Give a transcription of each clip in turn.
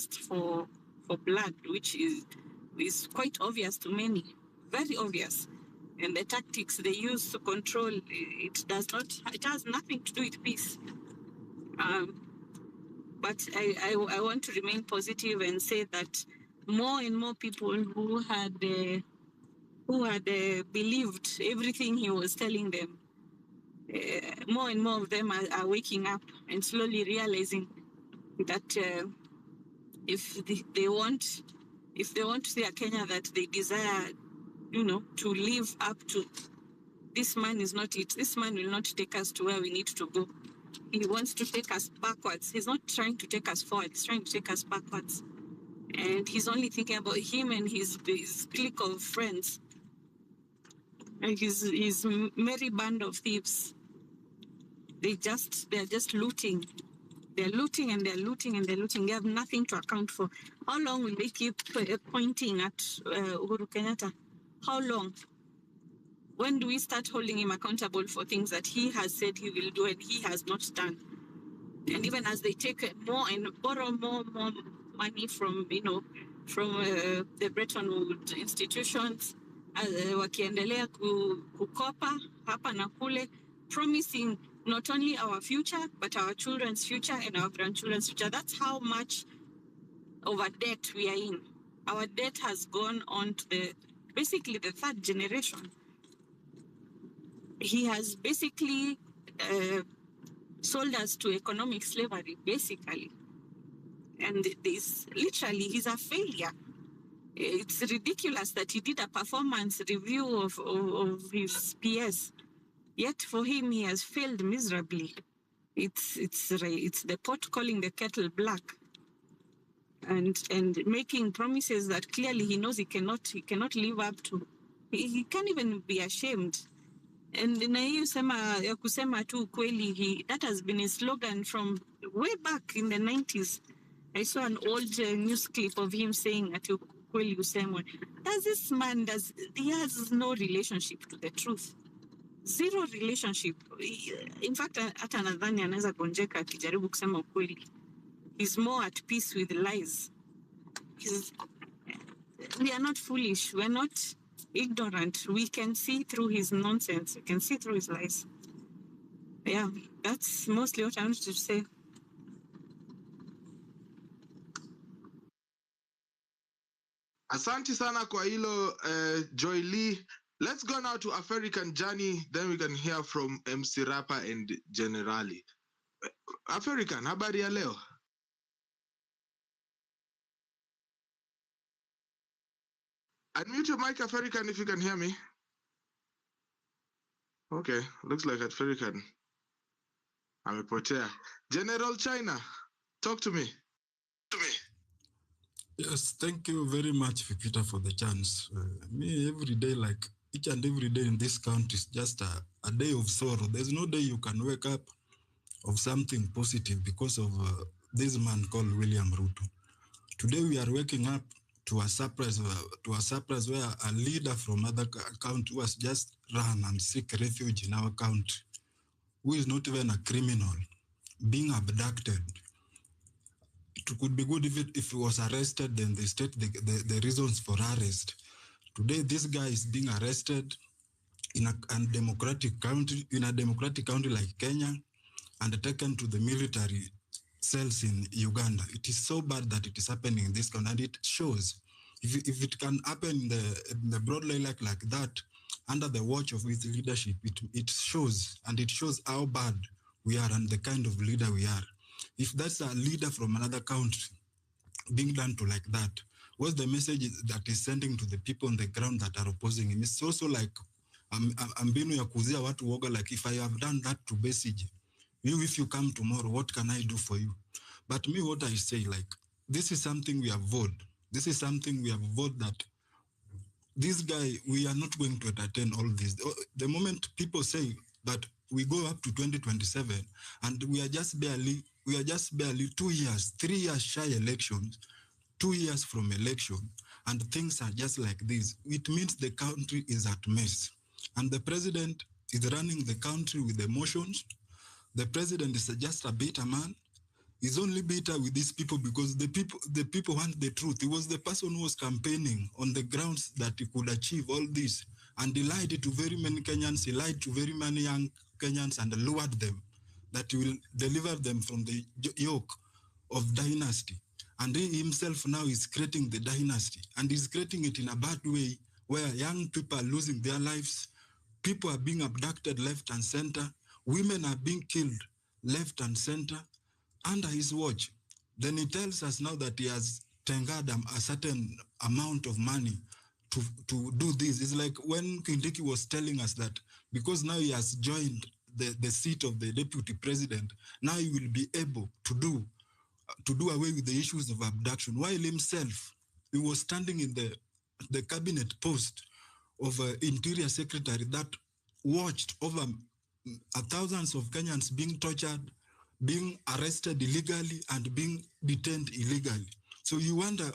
for blood, which is quite obvious to many, very obvious. And the tactics they use to control, it has nothing to do with peace. But I want to remain positive and say that more and more people who had believed everything he was telling them, more and more of them are waking up and slowly realizing that if they want to see a Kenya that they desire, to live up to, this man is not it. This man will not take us to where we need to go. He wants to take us backwards. He's not trying to take us forward. He's trying to take us backwards. And he's only thinking about him and his clique of friends and his merry band of thieves. They're just looting. They're looting and they're looting and they're looting. They have nothing to account for. How long will they keep pointing at Uhuru Kenyatta? How long? When do we start holding him accountable for things that he has said he will do and he has not done? And even as they take more and borrow more money from the Bretton Woods institutions, wakiendelea kukopa hapa na kule, promising not only our future but our children's future and our grandchildren's future. That's how much of a debt we are in. Our debt has gone on to basically the third generation. He has basically sold us to economic slavery, basically. And he's a failure. It's ridiculous that he did a performance review of his PS. Yet for him, he has failed miserably. It's the pot calling the kettle black. And making promises that clearly he knows he cannot live up to. He can't even be ashamed. And na hiyo ya kusema tu kweli, that has been his slogan from way back in the 90s. I saw an old news clip of him saying ati kweli usemwe. This man he has no relationship to the truth. Zero relationship. In fact, hata nadhani anaweza gonjeka akijaribu kusema ukweli. He's more at peace with lies. We are not foolish. We're not ignorant. We can see through his nonsense. We can see through his lies. Yeah, that's mostly what I wanted to say. Asante sana kwa hilo, Joy Lee. Let's go now to African Journey, then we can hear from MC Rapper and Generali. African, habari ya leo? Unmute your mic, African, if you can hear me. Okay, looks like African amepotea. General China, talk to me. Yes, thank you very much, Peter, for the chance. Me, every day, like each and every day in this country is just a day of sorrow. There's no day you can wake up of something positive because of this man called William Ruto. Today we are waking up to a surprise where a leader from other country was just run and seek refuge in our country, who is not even a criminal, being abducted. It could be good if he was arrested, then they state the reasons for arrest. Today, this guy is being arrested in a democratic country like Kenya and taken to the military cells in Uganda. It is so bad that it is happening in this country, and it shows if it can happen in the broad daylight like that under the watch of his leadership, it shows, and it shows how bad we are and the kind of leader we are. If that's a leader from another country being done to like that, what's the message that is sending to the people on the ground that are opposing him? It's also like mbinu ya kuzia watu woga, like if I have done that to Besige, if you come tomorrow, what can I do for you? But me, what I say, like, this is something we have vowed. This is something we have vowed that this guy, we are not going to entertain all this. The moment people say that we go up to 2027 and we are just barely 2 years, 3 years shy elections, 2 years from election, and things are just like this, it means the country is at mess. And the president is running the country with emotions. The president is just a bitter man. He's only bitter with these people because the people want the truth. He was the person who was campaigning on the grounds that he could achieve all this. And he lied to very many Kenyans. He lied to very many young Kenyans and lured them that he will deliver them from the yoke of dynasty. And he himself now is creating the dynasty. And he's creating it in a bad way where young people are losing their lives. People are being abducted left and center. Women are being killed left and center under his watch. Then he tells us now that he has tendered a certain amount of money to do this. It's like when Kindiki was telling us that because now he has joined the seat of the deputy president, now he will be able to do away with the issues of abduction. While himself, he was standing in the cabinet post of Interior Secretary that watched over thousands of Kenyans being tortured, being arrested illegally, and being detained illegally. So you wonder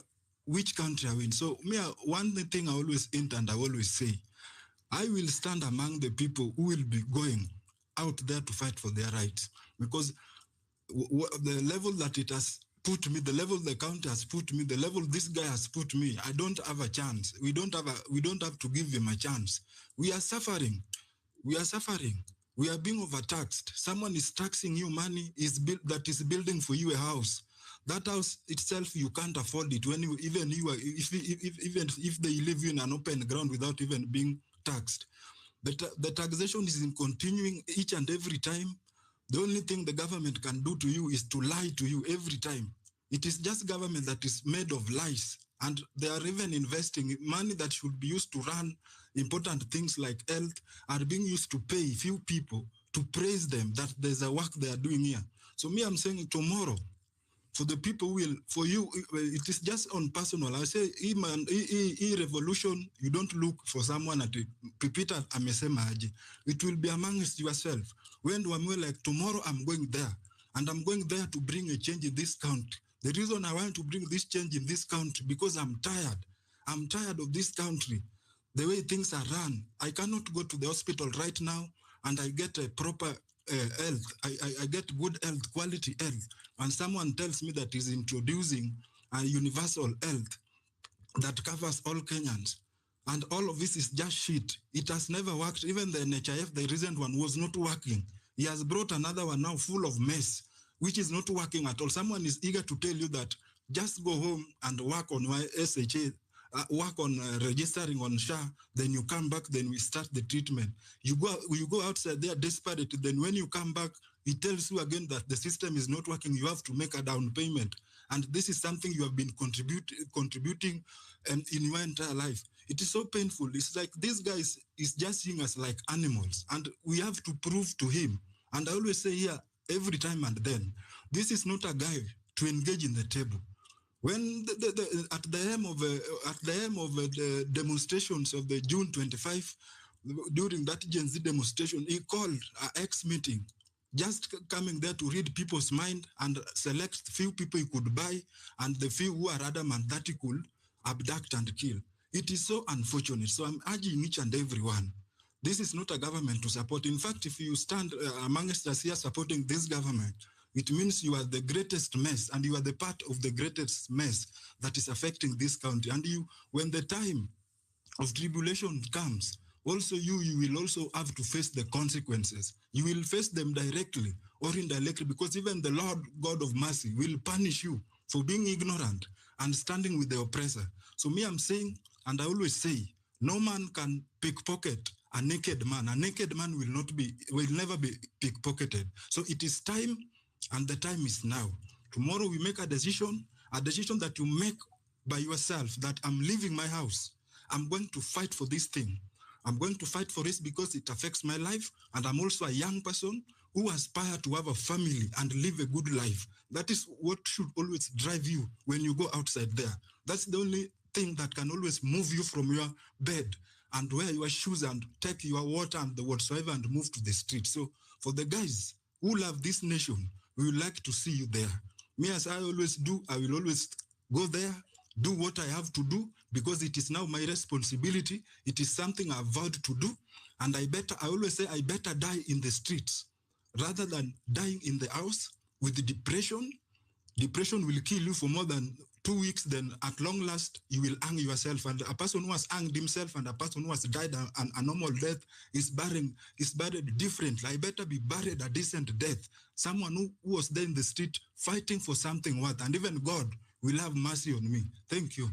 which country are we in. So one thing I always hint and I always say, I will stand among the people who will be going out there to fight for their rights, because the level that it has put me, the level the county has put me, the level this guy has put me, I don't have a chance. We don't have to give him a chance. We are suffering. We are suffering. We are being overtaxed. Someone is taxing you money that is building for you a house. That house itself, you can't afford it when even if they leave you in an open ground without even being taxed. The taxation is in continuing each and every time. The only thing the government can do to you is to lie to you every time. It is just government that is made of lies. And they are even investing money that should be used to run important things like health are being used to pay few people to praise them that there's a work they are doing here. So I'm saying tomorrow, for the people for you, it is just on personal. I say, revolution, you don't look for someone at Peter amesema aje. It will be amongst yourself. When we're like, tomorrow I'm going there, and I'm going there to bring a change in this country. The reason I want to bring this change in this country, because I'm tired. I'm tired of this country, the way things are run. I cannot go to the hospital right now and I get a proper health. I get good health, quality health. And someone tells me that he's introducing a universal health that covers all Kenyans. And all of this is just shit. It has never worked. Even the NHIF, the recent one, was not working. He has brought another one now full of mess, which is not working at all. Someone is eager to tell you that just go home and work on SHA, work on registering on SHA, then you come back, then we start the treatment. You go outside there desperate, then when you come back, it tells you again that the system is not working. You have to make a down payment. And this is something you have been contributing in your entire life. It is so painful. It's like this guy is just seeing us like animals, and we have to prove to him. And I always say here, every time and then, this is not a guy to engage in the table. When at the aim of the demonstrations of the June 25, during that Genz demonstration, he called an X meeting, just coming there to read people's mind and select few people he could buy and the few who are adamant that he could abduct and kill. It is so unfortunate. So I'm urging each and everyone, this is not a government to support. In fact, if you stand amongst us here supporting this government, it means you are the greatest mess, and you are the part of the greatest mess that is affecting this country. And when the time of tribulation comes, also you will also have to face the consequences. You will face them directly or indirectly, because even the Lord God of mercy will punish you for being ignorant and standing with the oppressor. So I'm saying, and I always say, no man can pickpocket a naked man. A naked man will never be pickpocketed. So it is time, and the time is now. Tomorrow we make a decision that you make by yourself, that I'm leaving my house. I'm going to fight for this thing. I'm going to fight for this because it affects my life, and I'm also a young person who aspires to have a family and live a good life. That is what should always drive you when you go outside there. That's the only thing that can always move you from your bed and wear your shoes and take your water and the whatsoever and move to the street. So for the guys who love this nation, we would like to see you there. Me, as I always do, I will always go there, do what I have to do, because it is now my responsibility. It is something I've vowed to do. And I always say, I better die in the streets rather than dying in the house with depression, Depression will kill you for more than 2 weeks. Then at long last, you will hang yourself. And a person who has hanged himself and a person who has died a normal death is buried differently. I better be buried a decent death. Someone who was there in the street fighting for something worth, and even God will have mercy on me. Thank you.